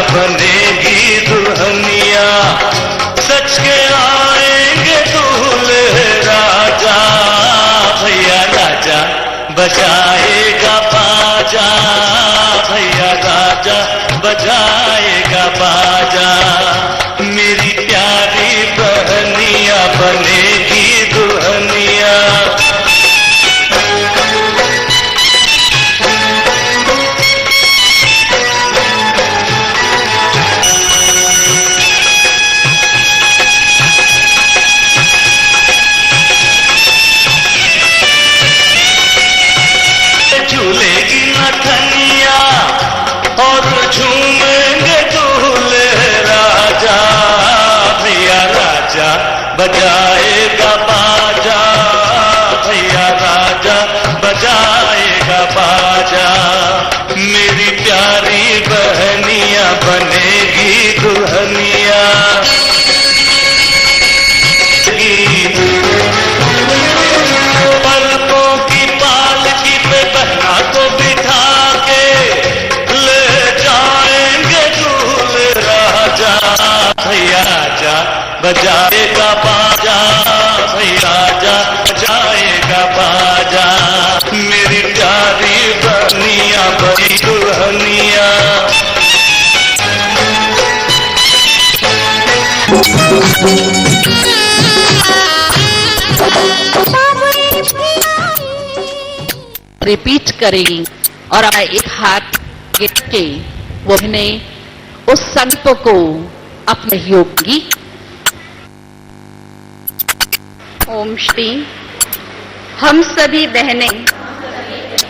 बनेगी दुल्हनिया, सच के आएंगे दूल्हे राजा, भैया राजा बजाएगा बाजा, भैया राजा बजाएगा बाजा, मेरी प्यारी बहनिया बनेगी दुल्हनिया। झूलेगी नथनिया और झूमेंगे दूल्हे राजा, भैया राजा बजाएगा बाजा, भैया राजा बजाएगा बाजा, मेरी प्यारी बहनिया बनेगी दुल्हनिया। पलकों की पालकी पे बहना को बिठा के ले जाएंगे दूल्हे राजा, भैया राजा बजाएगा बाजा, भैया राजा बजाएगा बाजा, मेरी प्यारी बहनिया बड़ी दुल्हनिया। रिपीट करेगी और अपना एक हाथ गिर के वो ने उस संकल्प को अपने योगी। ओम श्री। हम सभी बहनें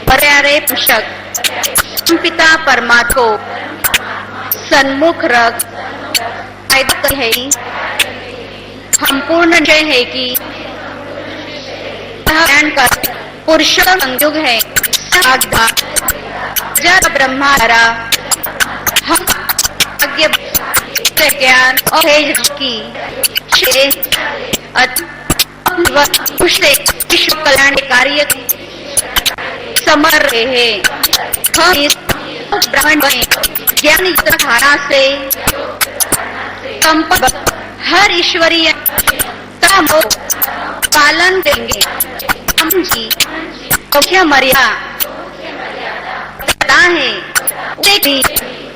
प्यारे पुरुषक पिता परमात्मा को सन्मुख रख है, हम पूर्ण निश्चय है कि पुरुषों संयोग है जब ब्रह्मा द्वारा हम ज्ञान और की विश्व कल्याण कार्य समर रहे हैं। हम इस ब्रह्मांड में ज्ञान युक्त धारा से संपन्न हर ईश्वरीय को पालन देंगे। हम जी मुख्य मर्यादा है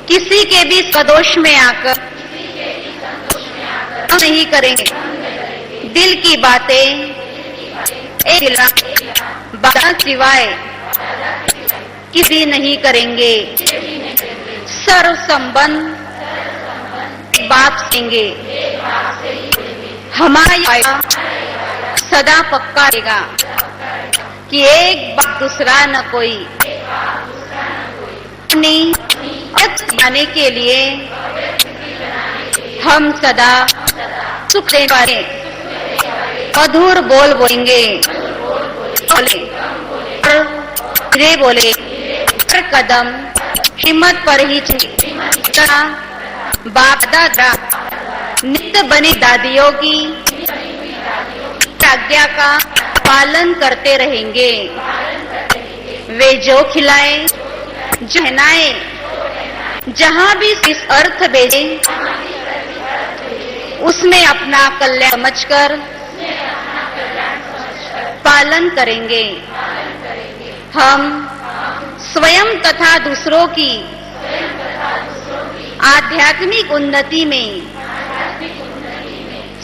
किसी के भी सदोष में आकर नहीं करेंगे। दिल की बातें एक बात सिवाय किसी नहीं करेंगे। सर्व संबंध बात देंगे। हमारा वायदा सदा पक्का रहेगा कि एक बात दूसरा न कोई जाने के लिए हम सदा सुख देने वाले मधुर बोल बोलेंगे। बोले हर कदम हिम्मत पर ही बाप दादा नित्य बनी दादियों की आज्ञा का पालन करते रहेंगे। वे जो खिलाए जो नहलाए जहाँ भी इस अर्थ भेजे उसमें अपना कल्याण समझकर पालन करेंगे। हम स्वयं तथा दूसरों की आध्यात्मिक उन्नति में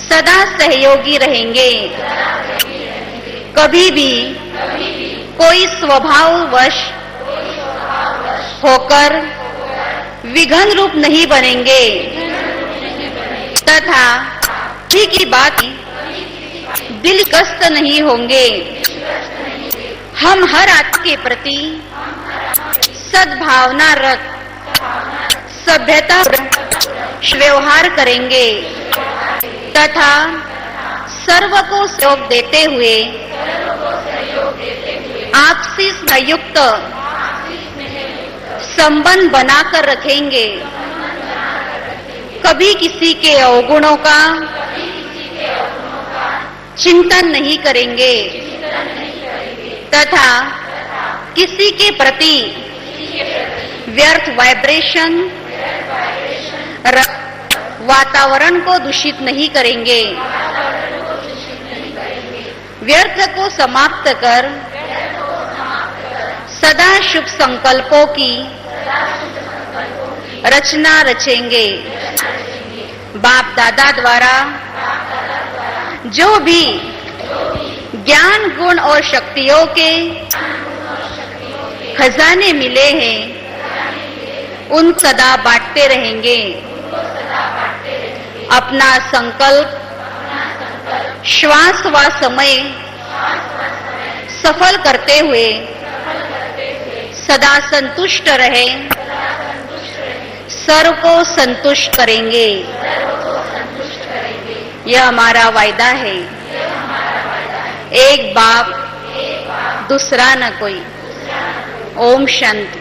सदा सहयोगी रहेंगे। कभी भी कोई स्वभाववश होकर विघ्न रूप नहीं बनेंगे तथा ठीक की बात दिल कष्ट नहीं होंगे। हम हर आत्मा के प्रति सद्भावना रख सभ्यता व्यवहार करेंगे तथा सर्व को सहयोग देते हुए आपसी संयुक्त संबंध बनाकर रखेंगे। कभी किसी के अवगुणों का चिंतन नहीं करेंगे तथा किसी के प्रति व्यर्थ वाइब्रेशन वातावरण को दूषित नहीं करेंगे, व्यर्थ को समाप्त कर सदा शुभ संकल्पों की रचना रचेंगे। बाप दादा द्वारा जो भी ज्ञान गुण और शक्तियों के खजाने मिले हैं, उन सदा बांटते रहेंगे। अपना संकल्प श्वास व समय सफल करते हुए सदा संतुष्ट रहे, सर्व को संतुष्ट करेंगे। यह हमारा वायदा है। एक बाप, दूसरा न कोई। Om Shanti.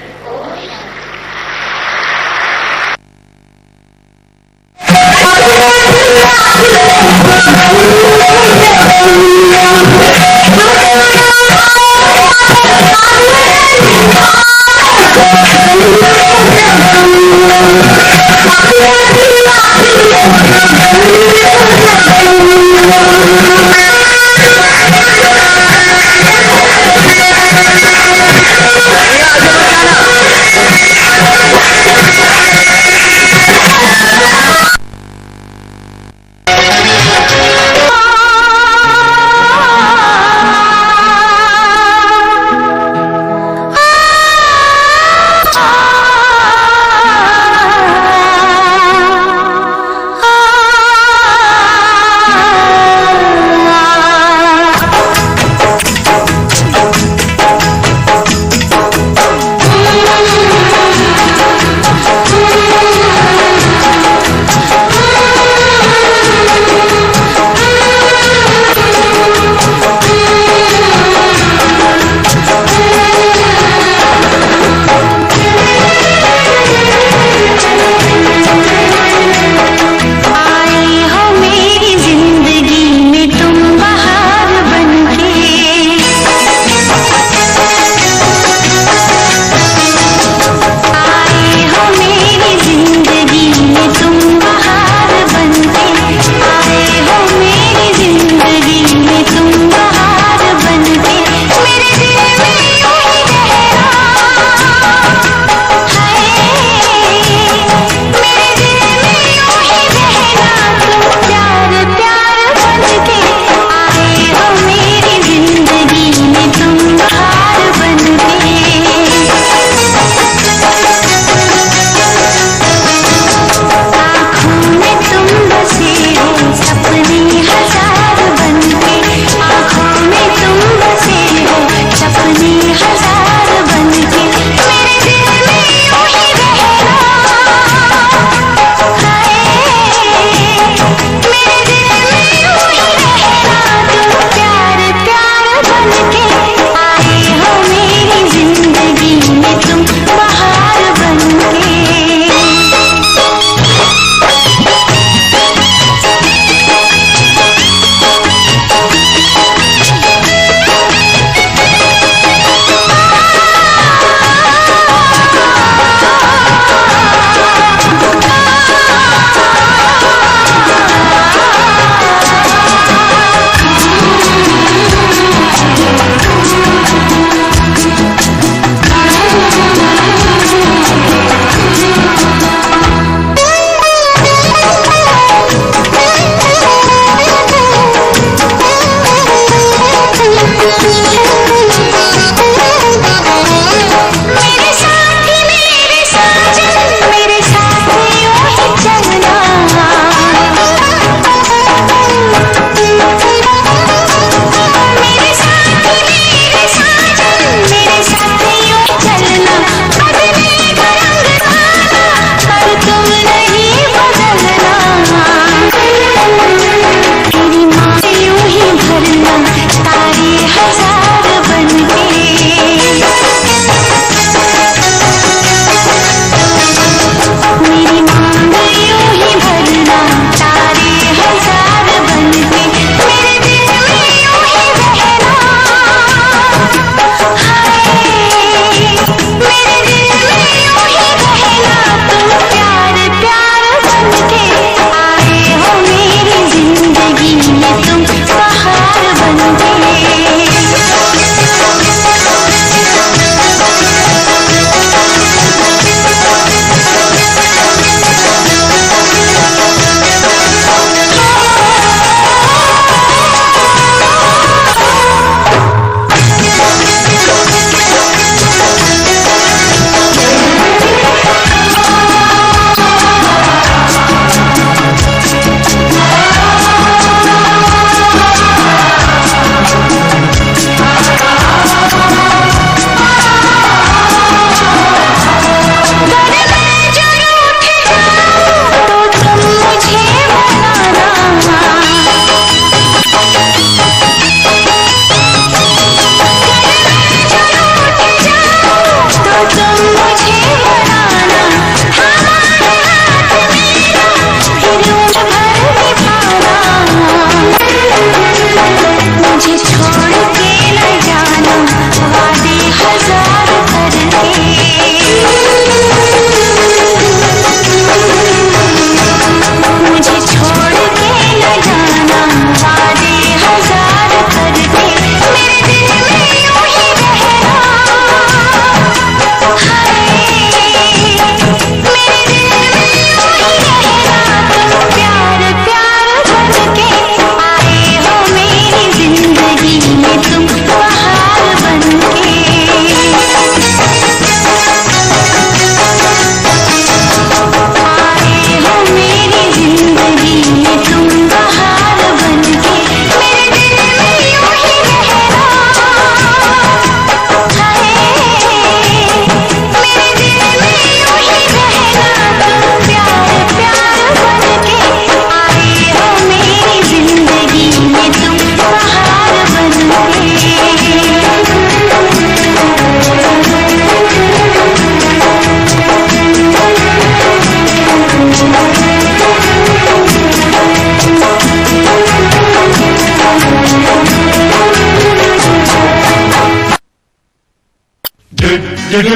Ding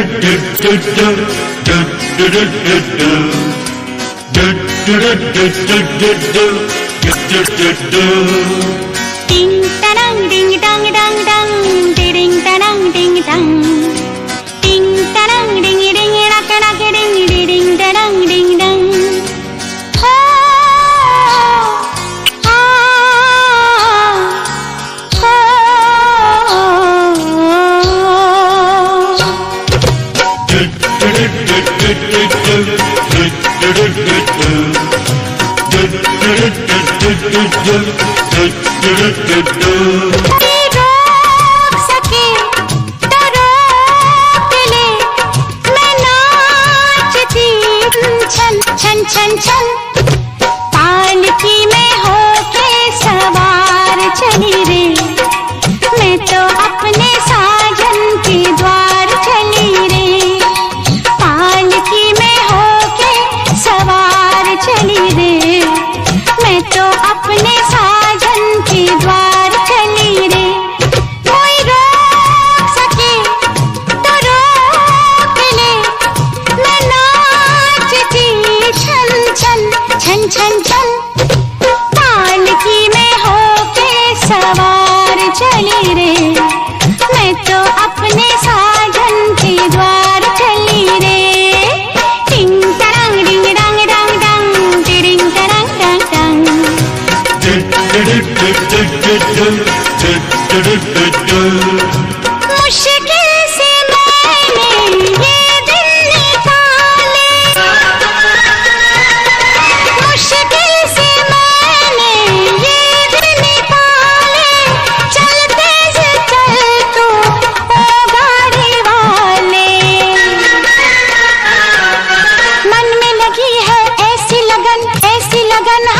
tarang ding dang dang dang, ding tarang ding dang. Ding tarang ding ding rak rak ding ding tarang ding dang. Ha ha ha. रोक सके तो रोक ले, मैं नाचती छन छन छन छन। पालकी में होके सवार चली रे, मैं तो अपने साजन के द्वार चली रे। पालकी में होके सवार चली रे, मैं तो अपने साजन के द्वार चली रे। कोई रोक सके तो रोक ले, मैं नाचती छन छन छन छन छन। पालकी में होके सवार चली रे, मैं तो अपने साजन के द्वार चली रे। टिंग तरंग डिंग डंग डंग डंग, टिडिंग तरंग डंग डंग। मुश्किल से मैंने ये दिन निकाले, मुश्किल से मैंने ये दिन निकाले। चलते से चल तू ओ गाड़ी वाले, मन में लगी है ऐसी लगन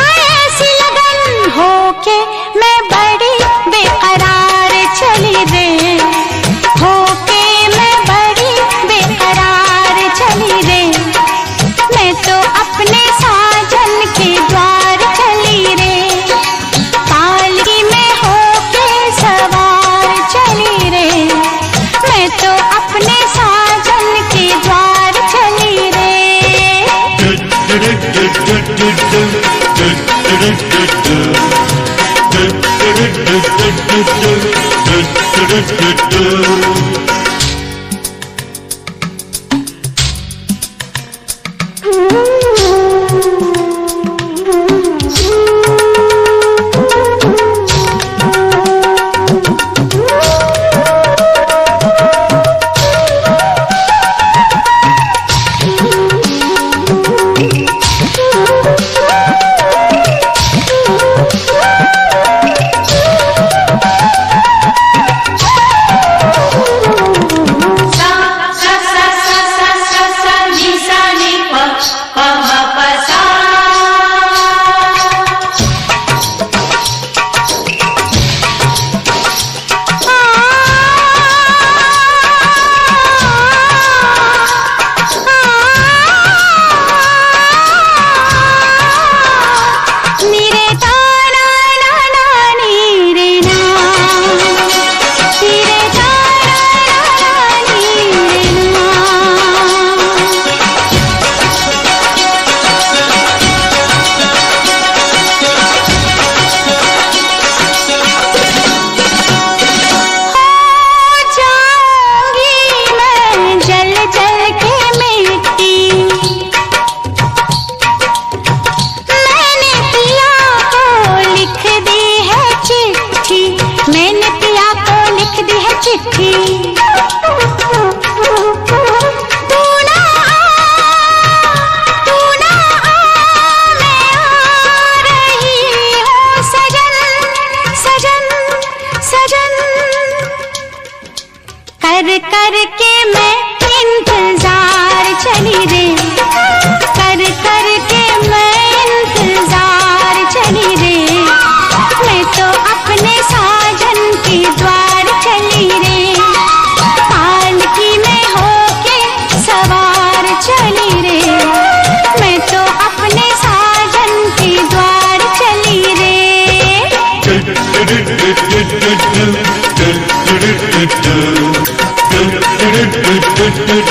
है ऐसी लगन होके मैं बड़ी बेकरार चली रे। होके मैं बड़ी बेकरार चली रे, मैं तो अपने साजन के द्वार चली रे। पालकी में होके सवार चली रे, मैं तो अपने साजन के द्वार चली रे। कर के मैं इंतजार चली रे, कर कर के मैं इंतजार चली रे। मैं तो अपने साजन के द्वार चली रे, पालकी में होके सवार चली रे। मैं तो अपने साजन के द्वार चली रे। do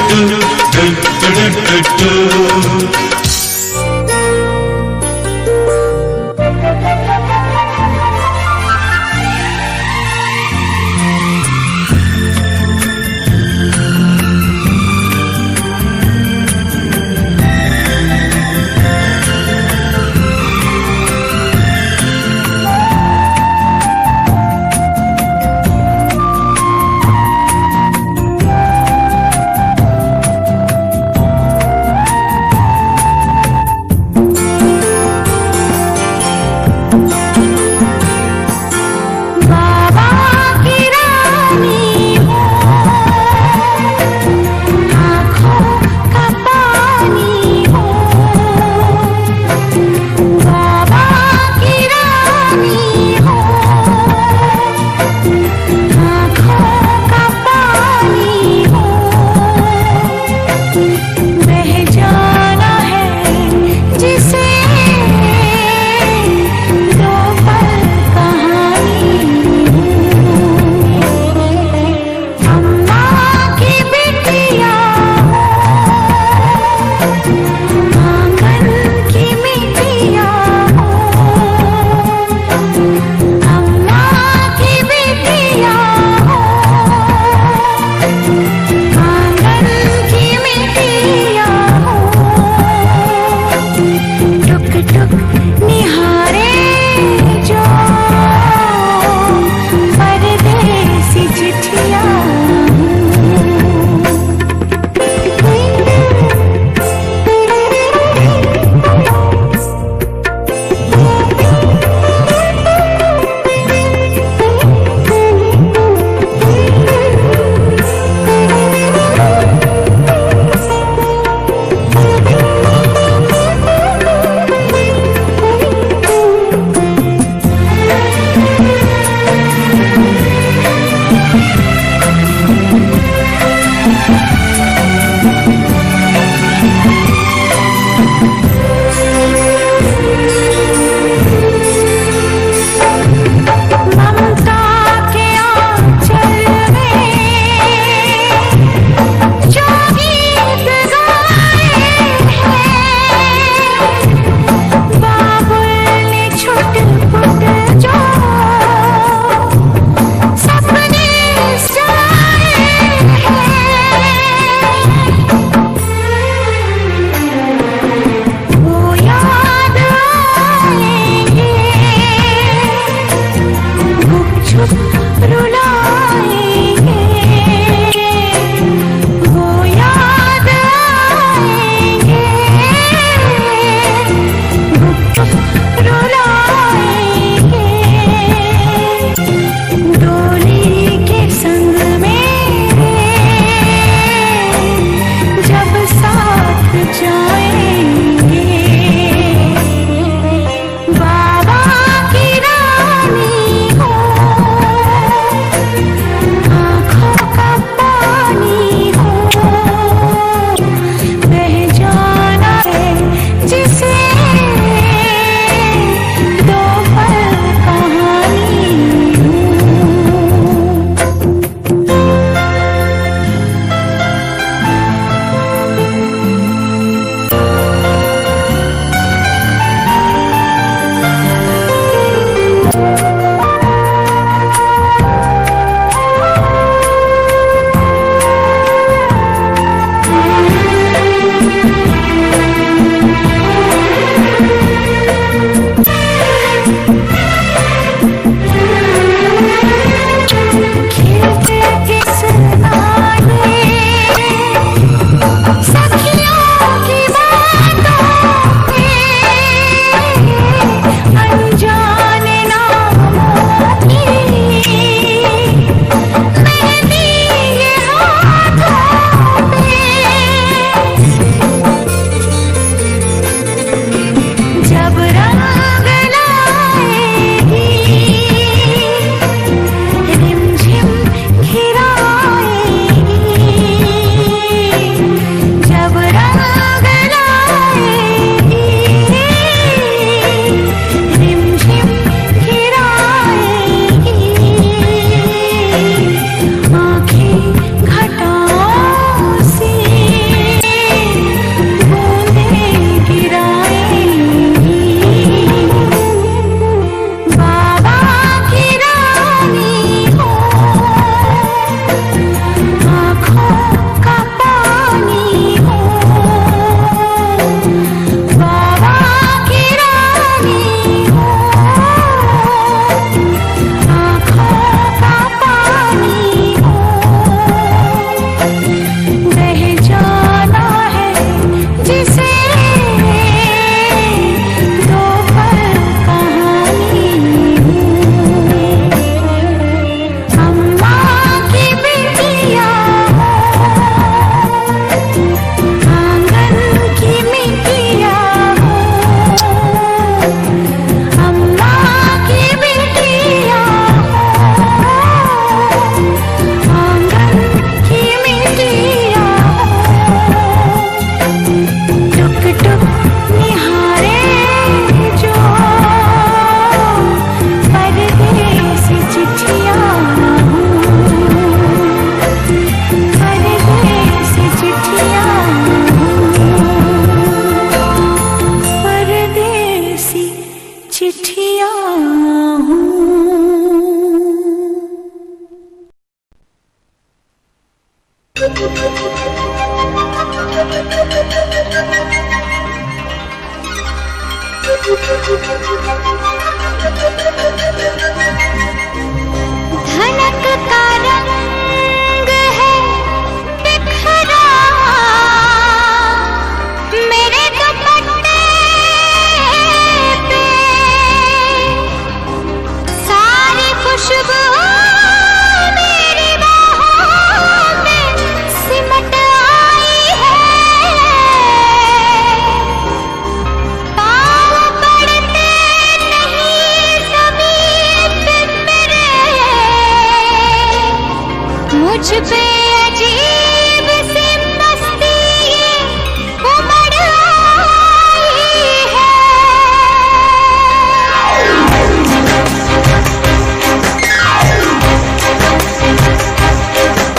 धनक का रंग है बिखरा मेरे दुपट्टे पे, सारी खुशबू मेरी बाहों में सिमट आई है। पाँव पड़ते नहीं ज़मीन पे मेरे, मुझ पे अजीब सी मस्ती ये उमड़ आई है।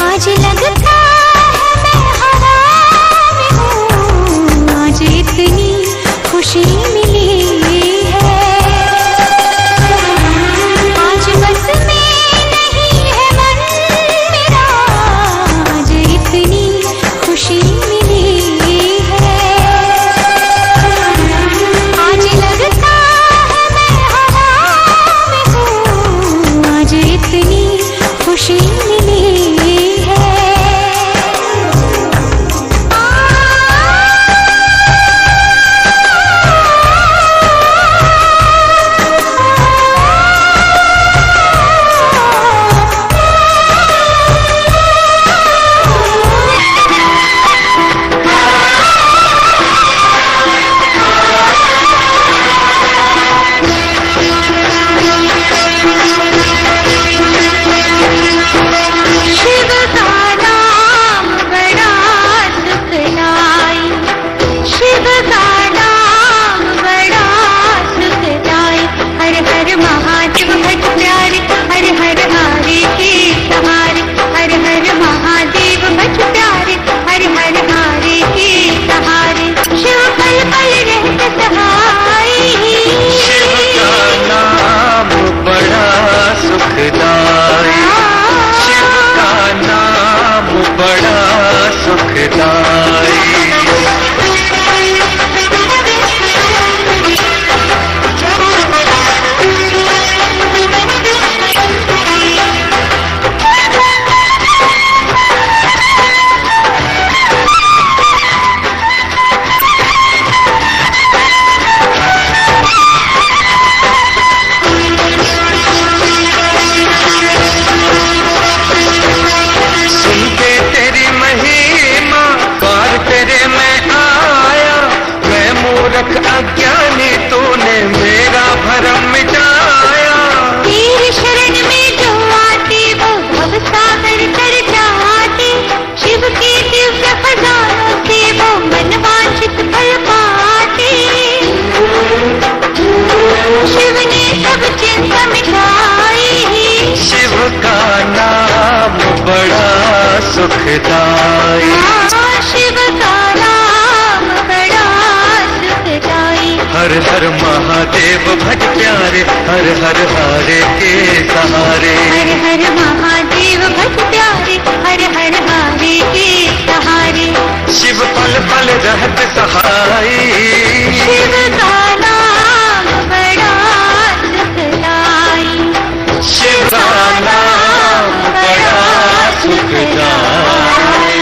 आज लगता है मैं हवा में हूँ, आज इतनी खुशी मिली है। आज बस में नहीं है मन मेरा, आज इतनी खुशी मिली है। आज लगता है मैं हवा में हूँ, आज इतनी खुशी मिली है। शिव का नाम बड़ा सुखदाई, शिव का नाम बड़ा सुखदाई। हर हर महादेव भज प्यारे, हर हर हरे के सहारे। हर हर महादेव भज प्यारे, हर हर हरे के सहारे। शिव पल पल रहते सहाय, शिव का नाम बड़ा सुखदाई, शिव का नाम बड़ा सुखदाई। सुनते तेरी महिमा कार तेरे में आया, मैं मूर्ख अज्ञानी तूने मेरा भरम मिटाया। तेरी शरण में जो आती वो भव सागर तर जाती, शिव के दिव्य खजानों से वो मनवांछित फल पाती। शिव ने सब चिंता मिटाई, शिव का नाम बड़ा सुखदाई। शिव का नाम बड़ा सुखदाई। हर हर महादेव भज प्यारे, हर हर हरे के सहारे। हर हर महादेव भज प्यारे, हर हर हरे के सहारे। शिव पल पल रहत सहाय, शिव का नाम बड़ा सुखदाई, शिव का नाम बड़ा सुखदाई।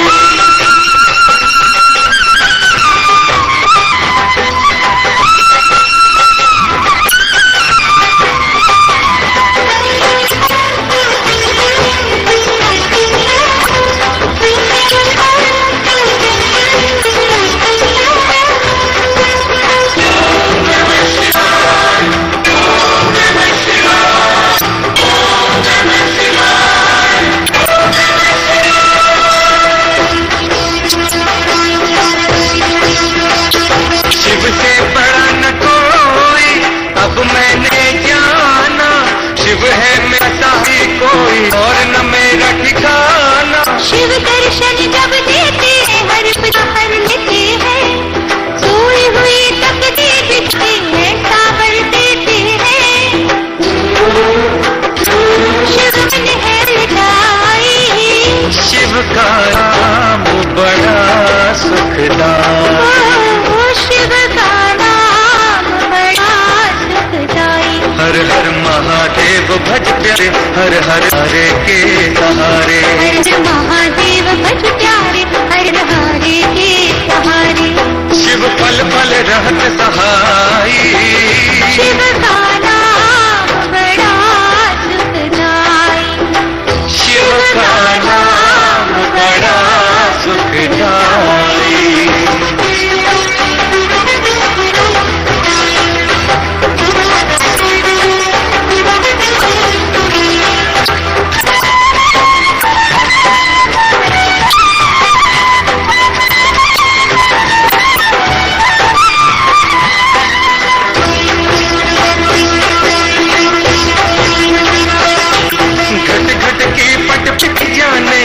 शिव का नाम बड़ा सुखदाई। हर हर महादेव भज प्यारे, हर हर हरे के सहारे। हर महादेव भज प्यारे, हर हरे के सहारे। शिव पल पल रहत सहाई, शिव का नाम बड़ा सुखदाई। शिव का नाम बड़ा सुखदाई।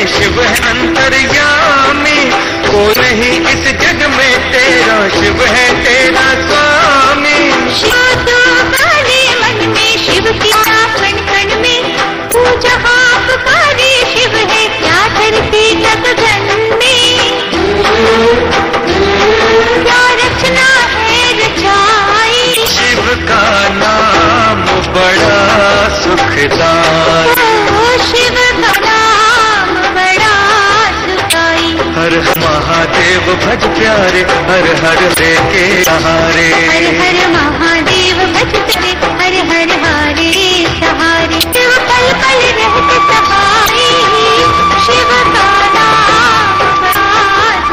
शिव है अंतर्यामी, कोई नहीं इस जग में तेरा, शिव है तेरा स्वामी। शिव तो काले मन में, शिव की कण कण में, पूजा आप पुकारे शिव है क्या धरती गगन में। क्या रचना है रचाई, शिव का नाम बड़ा सुखदाई। शिव का नाम बड़ा सुखदाई। हर महादेव भज प्यारे, हर हर हरे के सहारे। हर हर महादेव भज प्यारे, हर हर हरे सहारे। शिव पल पल रहते सहारे, शिव का नाम बड़ा सुखदाई।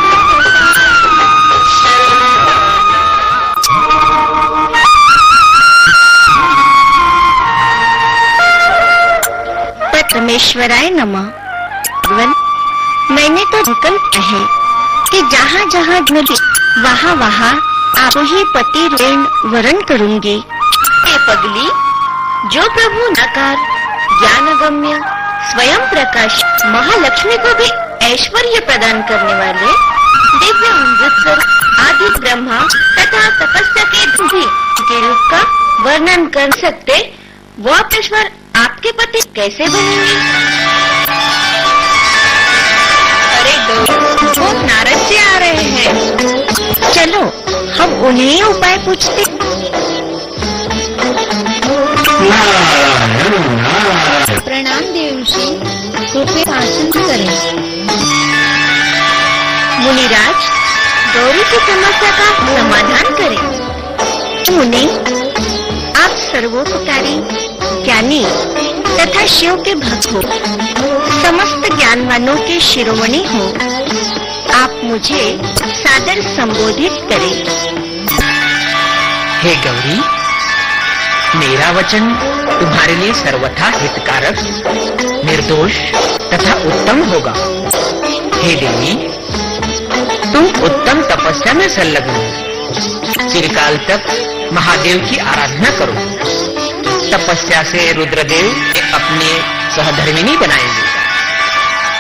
परमेश्वराय नमः। भगवान, मैंने तो संकल्प है कि जहाँ जहाँ मिली वहाँ वहाँ आप ही पति ऋण वरण करूंगी। हे पगली, जो प्रभु नकार ज्ञानगम्य स्वयं प्रकाश महालक्ष्मी को भी ऐश्वर्य प्रदान करने वाले दिव्य अमृतसर आदि ब्रह्मा तथा तपस्या के भी के रूप का वर्णन कर सकते, वो अपनेश्वर आपके पति कैसे बनेंगे? अरे वो नारद जी आ रहे हैं, चलो हम उन्हें ही उपाय पूछते। प्रणाम देवऋषि, कृपया आसन करें। मुनिराज, गौरी की समस्या का समाधान करें। मुनि, आप सर्वोपकारी ज्ञानी तथा शिव के भक्त हो, समस्त ज्ञानवानों के शिरोमणि हो, आप मुझे सादर संबोधित करें। हे गौरी, मेरा वचन तुम्हारे लिए सर्वथा हितकारक, निर्दोष तथा उत्तम होगा। हे देवी, तुम उत्तम तपस्या में संलग्न हो, चिरकाल तक महादेव की आराधना करो। तपस्या से रुद्रदेव अपने सहधर्मिणी बनाएंगे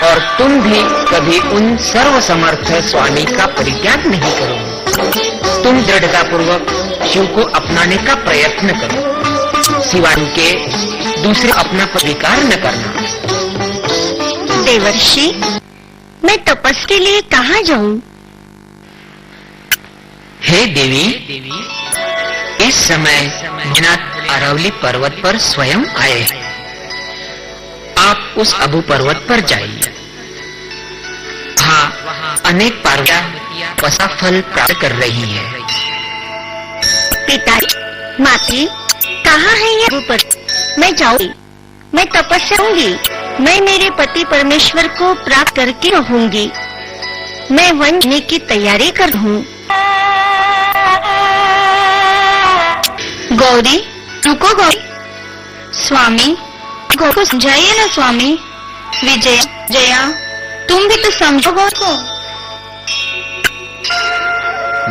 और तुम भी कभी उन सर्वसमर्थ स्वामी का परित्याग नहीं करोगे। तुम दृढ़ता पूर्वक शिव को अपनाने का प्रयत्न करो, सिवाय के दूसरे अपना स्वीकार न करना। देवर्षि, मैं तपस के लिए कहाँ जाऊँ? हे देवी, इस समय नाथ अरावली पर्वत पर स्वयं आए हैं। आप उस अबू पर्वत पर जाइए। हाँ, अनेक पार्वतियां वसा फल प्राप्त कर रही है। पिता, माती, कहाँ है ये अबू पर्वत? मैं जाऊंगी, मैं तपस्या करूंगी, मैं मेरे पति परमेश्वर को प्राप्त करके रहूंगी। मैं वन जाने की तैयारी कर हूँ। गौरी, रुको गौरी। स्वामी, गौरी को समझाइए ना स्वामी। विजय, जया, तुम भी तो समझो गौरी को।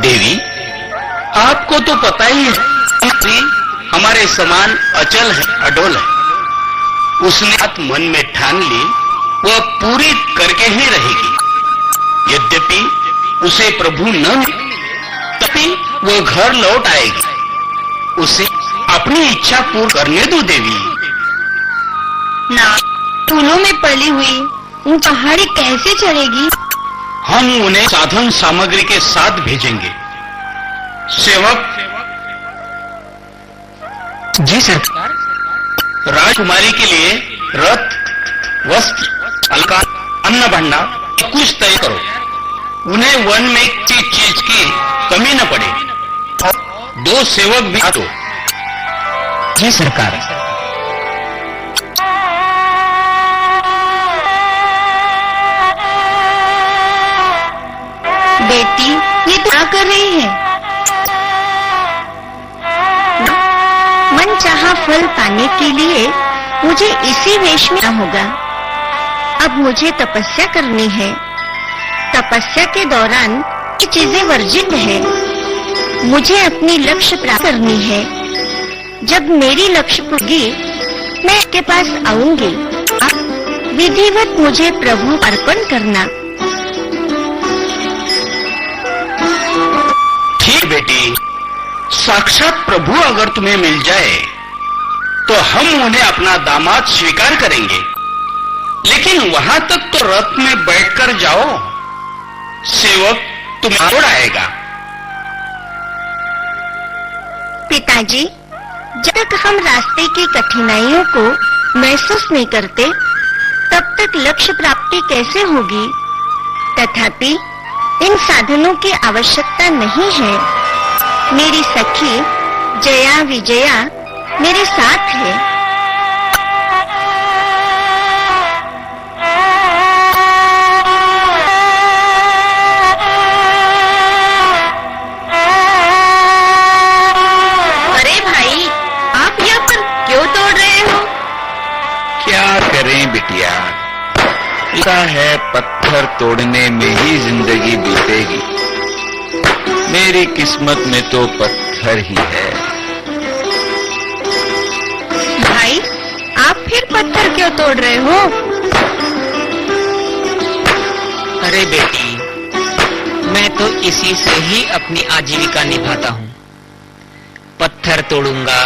देवी, आपको तो पता ही है, स्त्री हमारे समान अचल है, अडोल है। उसने बात मन में ठान ली, वह पूरी करके ही रहेगी। यद्यपि उसे प्रभु न मिले, तभी वो घर लौट आएगी। उसे अपनी इच्छा पूर्ण करने दो देवी। ना, फूलों में पली हुई वो पहाड़ी कैसे चढ़ेगी? हम उन्हें साधन सामग्री के साथ भेजेंगे। सेवक, जी सरकार। राजकुमारी के लिए रथ, वस्त्र, अलंकार, अन्न भंडार कुछ तय करो। उन्हें वन में किसी चीज की कमी न पड़े। 2 सेवक भी दो। जी सरकार। बेटी, ये तो क्या कर रही है? मन चाहा फल पाने के लिए मुझे इसी वेश में आना होगा। अब मुझे तपस्या करनी है। तपस्या के दौरान ये चीजें वर्जित है। मुझे अपनी लक्ष्य प्राप्त करनी है। जब मेरी लक्ष्य पूरी, मैं आपके पास आऊंगी। आप विधिवत मुझे प्रभु अर्पण करना। ठीक बेटी, साक्षात प्रभु अगर तुम्हें मिल जाए तो हम उन्हें अपना दामाद स्वीकार करेंगे। लेकिन वहां तक तो रथ में बैठकर जाओ। सेवक तुम्हें छोड़ आएगा। पिताजी, जब तक हम रास्ते की कठिनाइयों को महसूस नहीं करते, तब तक लक्ष्य प्राप्ति कैसे होगी? तथापि इन साधनों की आवश्यकता नहीं है। मेरी सखी जया विजया मेरे साथ है। अरे भाई, आप यहाँ पर क्यों तोड़ रहे हो? क्या करें बिटिया, लिखा है पत्थर तोड़ने में ही जिंदगी बीतेगी। मेरी किस्मत में तो पत्थर ही है। भाई, आप फिर पत्थर क्यों तोड़ रहे हो? अरे बेटी, मैं तो इसी से ही अपनी आजीविका निभाता हूँ। पत्थर तोड़ूंगा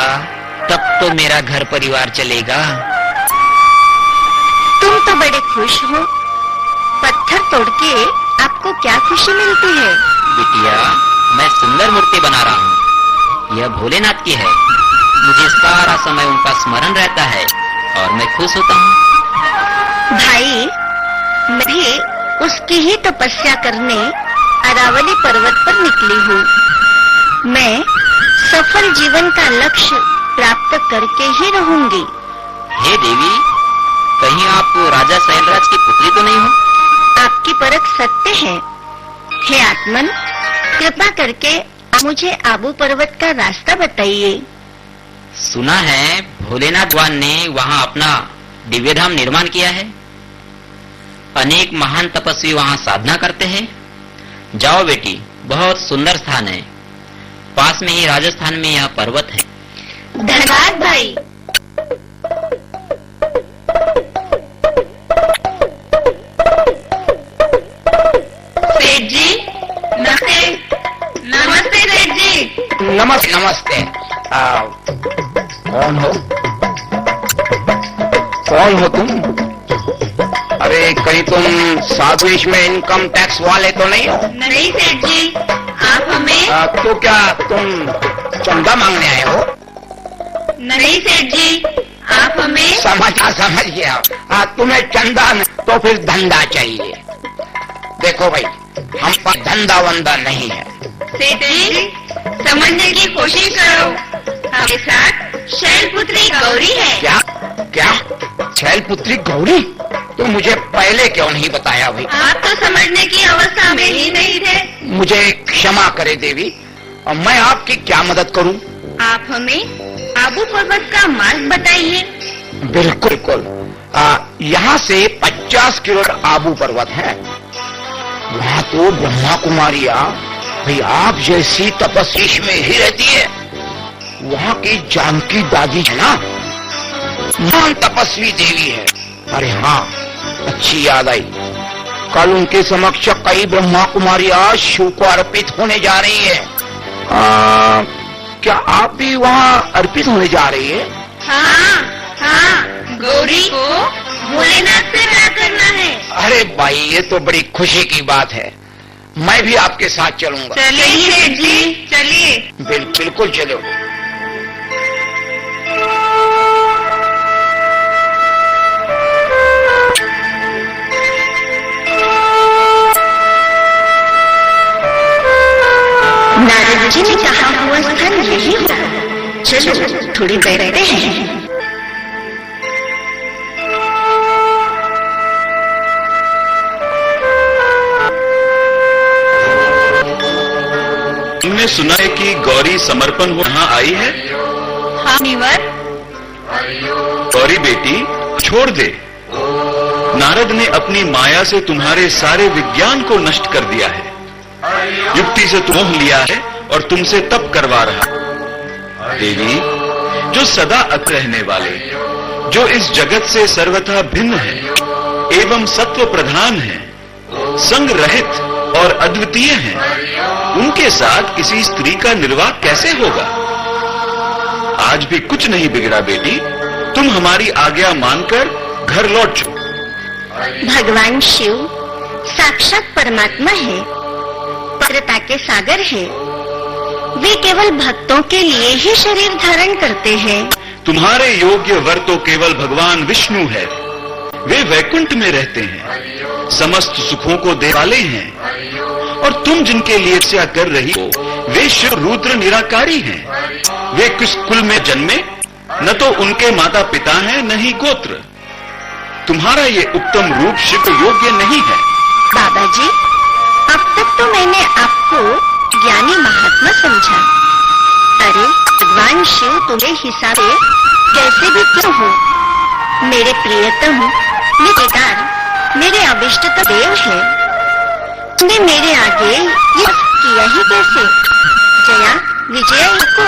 तब तो मेरा घर परिवार चलेगा। तुम तो बड़े खुश हो। पत्थर तोड़ के आपको क्या खुशी मिलती है? बिटिया, मैं सुंदर मूर्ति बना रहा हूँ। यह भोलेनाथ की है। मुझे सारा समय उनका स्मरण रहता है और मैं खुश होता हूँ। भाई, मैं भी उसकी ही तपस्या करने अरावली पर्वत पर निकली हूँ। मैं सफल जीवन का लक्ष्य प्राप्त करके ही रहूंगी। हे देवी, कहीं आप राजा शैलराज की पुत्री तो नहीं हो? आपकी परख सत्य है। हे आत्मन, कृपा करके आप मुझे आबू पर्वत का रास्ता बताइए। सुना है भोलेनाथ भगवान ने वहाँ अपना दिव्यधाम निर्माण किया है। अनेक महान तपस्वी वहाँ साधना करते हैं। जाओ बेटी, बहुत सुंदर स्थान है। पास में ही राजस्थान में यह पर्वत है। धन्यवाद भाई। सेठ जी, नमस्ते। नमस्ते सेठ जी। नमस्ते नमस्ते। कौन हो? कौन हो तुम? अरे कहीं तुम साधु में इनकम टैक्स वाले तो नहीं हो? नहीं सेठ जी, आप हमें तो क्या तुम चंदा मांगने आए हो? नहीं सेठ जी, आप हमें समझ गया। तुम्हें चंदा नहीं तो फिर धंधा चाहिए। देखो भाई, हम पर धंधा वंदा नहीं है। सेठ जी, समझने की कोशिश करो। हमारे साथ शैलपुत्री गौरी है। क्या क्या शैलपुत्री गौरी? तो मुझे पहले क्यों नहीं बताया भाई? आप तो समझने की अवस्था में ही नहीं थे। मुझे क्षमा करे देवी, और मैं आपकी क्या मदद करूं? आप हमें आबू पर्वत का मार्ग बताइए। बिल्कुल। यहाँ से 50 किलोमीटर आबू पर्वत है। वहाँ तो ब्रह्मा कुमारियाँ भाई आप जैसी तपस्वी में ही रहती है। वहाँ की जानकी दादी है ना, महान तपस्वी देवी है। अरे हाँ, अच्छी याद आई। कल उनके समक्ष कई ब्रह्मा कुमारियाँ शिव को अर्पित होने जा रही है। क्या आप भी वहाँ अर्पित होने जा रही है? हाँ हाँ, गौरी को भोलेनाथ से विदा करना है। अरे भाई, ये तो बड़ी खुशी की बात है। मैं भी आपके साथ चलूंगा। चलिए सेठ जी, चलिए। बिल्कुल चलो। नारद जी ने कहा हुआ स्थान यही होगा। चलो थोड़ी बैठते हैं। तुमने सुना है कि गौरी समर्पण हो यहाँ आई है। हाँ मुनिवर। गौरी बेटी, छोड़ दे। नारद ने अपनी माया से तुम्हारे सारे विज्ञान को नष्ट कर दिया है। युक्ति से मोह लिया है और तुमसे तप करवा रहा। देवी, जो सदा अत रहने वाले, जो इस जगत से सर्वथा भिन्न है एवं सत्व प्रधान है, संग रहित और अद्वितीय हैं, उनके साथ किसी स्त्री का निर्वाह कैसे होगा? आज भी कुछ नहीं बिगड़ा बेटी, तुम हमारी आज्ञा मानकर घर लौट जाओ। भगवान शिव साक्षात परमात्मा है, पवित्रता के सागर है। वे केवल भक्तों के लिए ही शरीर धारण करते हैं। तुम्हारे योग्य वर तो केवल भगवान विष्णु है। वे वैकुंठ में रहते हैं, समस्त सुखों को दे वाले हैं। और तुम जिनके लिए तपस्या कर रही हो, वे शिव रुद्र निराकारी हैं। वे किस कुल में जन्मे, न तो उनके माता पिता हैं, न ही गोत्र। तुम्हारा ये उत्तम रूप शिव योग्य नहीं है। बाबा जी, अब तक तो मैंने आपको ज्ञानी महात्मा समझा। अरे भगवान शिव तुम्हें हिसाब से कैसे भी क्यों हो, मेरे प्रियतम, मेरे केदार, मेरे अभिष्ट देव है। तुमने मेरे आगे ये किया ही कैसे? जया, विजया को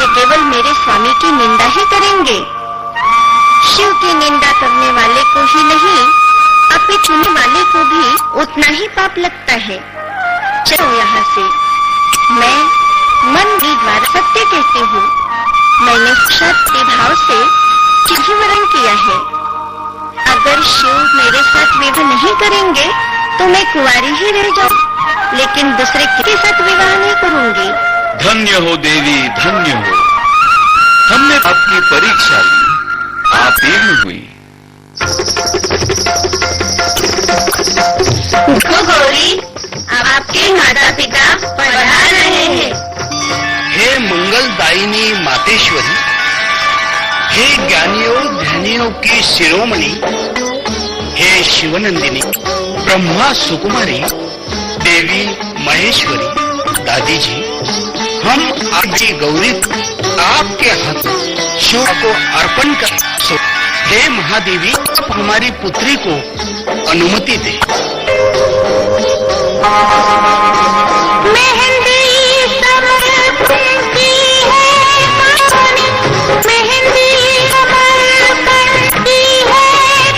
ये केवल मेरे स्वामी की निंदा ही करेंगे। शिव की निंदा करने वाले को ही नहीं, अपने छूने वाले को भी उतना ही पाप लगता है। चलो यहाँ से। मैं मन के द्वारा सत्य कहती हूँ। मैंने सत्य भाव से चिन्ह वरण किया है। अगर शिव मेरे साथ विवाह नहीं करेंगे तो मैं कुंवारी ही रह जाऊं, लेकिन दूसरे किसी साथ विवाह नहीं करूंगी। धन्य हो देवी, धन्य हो। हमने आपकी परीक्षा ली, आप तीर्ण हुई। गौरी, अब आपके माता पिता पधार रहे हैं। हे मंगलदायिनी मातेश्वरी, हे ज्ञानियों ध्यानियों की शिरोमणि, हे शिवनंदिनी, ब्रह्मा सुकुमारी, देवी महेश्वरी, दादी जी, हम आपकी गौरी आपके हाथ शिव को अर्पण कर। हे महादेवी, आप हमारी पुत्री को अनुमति दे। मेहंदी समर्पण की है कहानी, मेहंदी समर्पण की है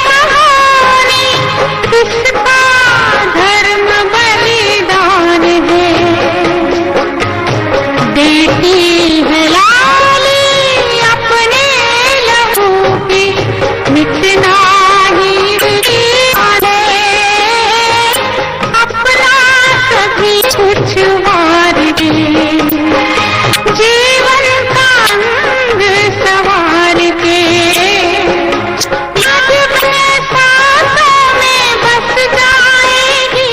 कहानी, इसका धर्म बलिदान है। देती है लाली अपने लहू की, मिटना ही विधान है, अपना सभी कुछ वार दे, जीवन का अंग सवार के, जग में सांसों में बस जाएगी।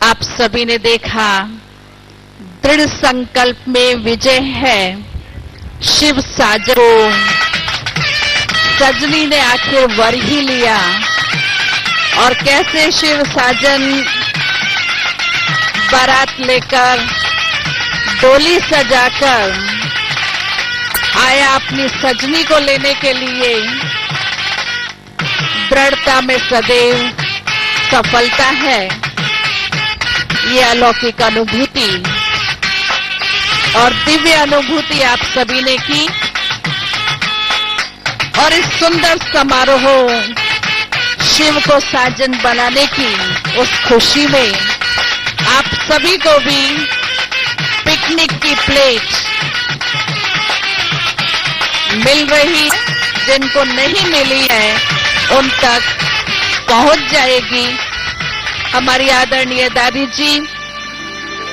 आप सभी ने देखा, दृढ़ संकल्प में विजय है। शिव साजन को सजनी ने आखिर वर ही लिया। और कैसे शिव साजन बारात लेकर डोली सजाकर आया अपनी सजनी को लेने के लिए। दृढ़ता में सदैव सफलता है, ये अलौकिक अनुभूति और दिव्य अनुभूति आप सभी ने की। और इस सुंदर समारोह शिव को साजन बनाने की उस खुशी में आप सभी को भी पिकनिक की प्लेट मिल रही। जिनको नहीं मिली है उन तक पहुंच जाएगी। हमारी आदरणीय दादी जी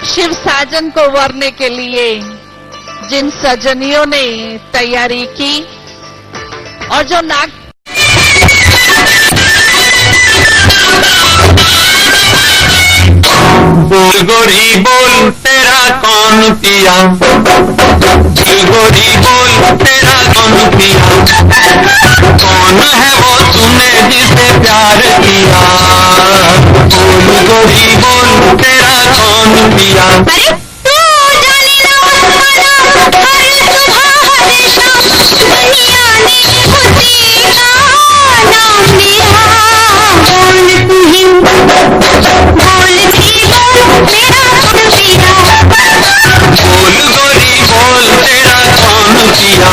शिव साजन को वरने के लिए जिन सजनियों ने तैयारी की और जो नाग बोल गोरी बोल तेरा कौन पिया, बोल गोरी बोल तेरा कौन पिया, कौन है वो तूने जिसे प्यार किया, बोल गोरी बोल तेरा कौन पिया। अरे तू जाने ना हमारा हर सुबह हर शाम दुनिया ने खुशी का नाम लिया। बोल तू ही बोल भी बोल मेरा कौन पिया, बोल गोरी बोल तेरा कौन पिया।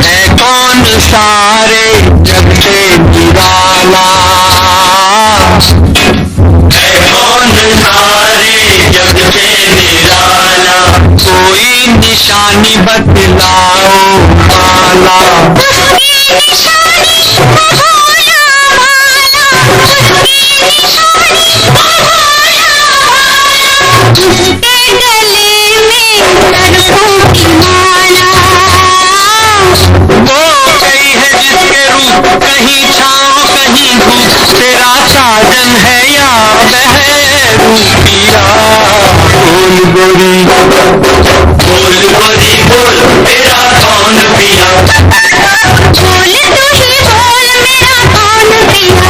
है कौन सारे जग से निराला, है कौन सारे जग से निराला, कोई निशानी बतलाओ माला, उसकी निशानी भोला भाला, उसकी निशानी भोला भाला, उसके गले में सरसों की माला। वो कहीं है जिसके रूप कहीं छाँव कहीं धूप, तेरा साजन है या बह रूपिया। बोल गोरी बोल गोरी बोल तेरा कौन पिया, बोल तू ही बोल मेरा कौन पिया।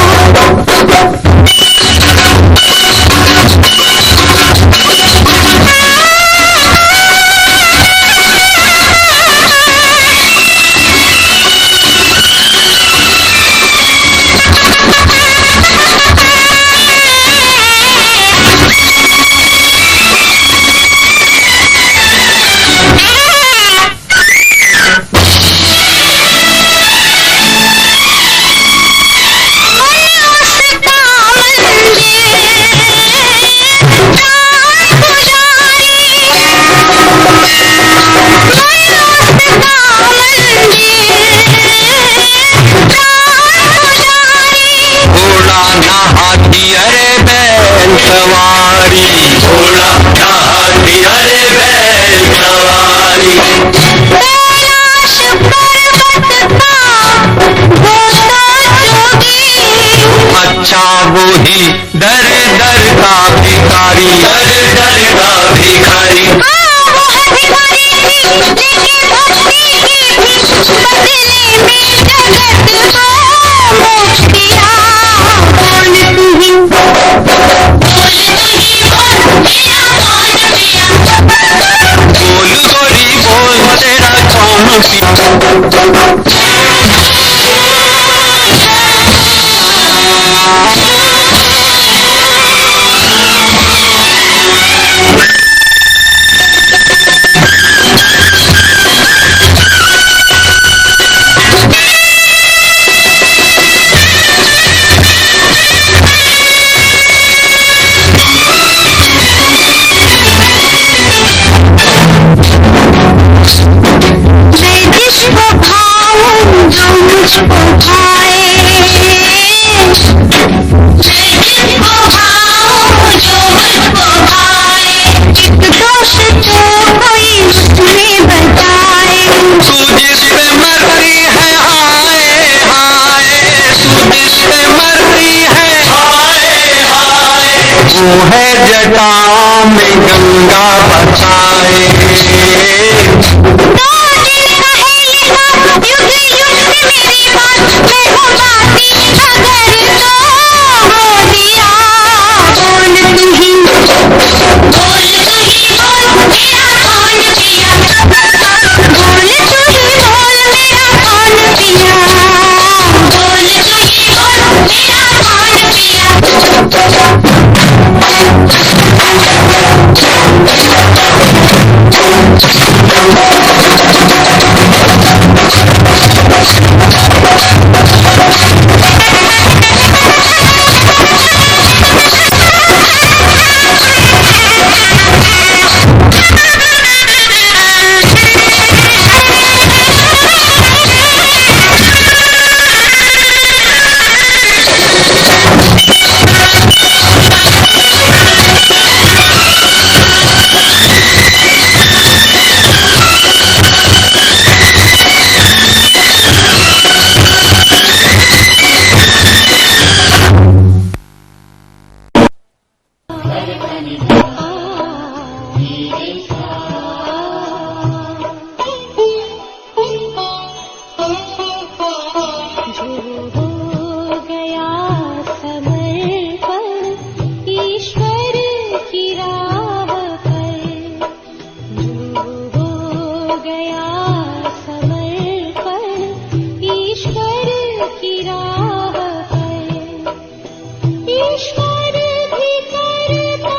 घोड़ा ना हाथी अरे बैल सवारी, घोड़ा ना हाथी अरे बैल सवारी, कैलाश पर्वत का गोता जोगी, अच्छा वो ही दर दर का भिखारी, दर दर का भिखारी। हाँ वो है भिखारी लेकिन भक्ति की भी बदले में जगत को मोक्ष दिया। बोल तू ही बोल मेरा कौन पिया, बोल गोरी बोल तेरा कौन पिया। क्यों है जटाओं में गंगा बसाए। ईश्वर भी करता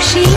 खुशी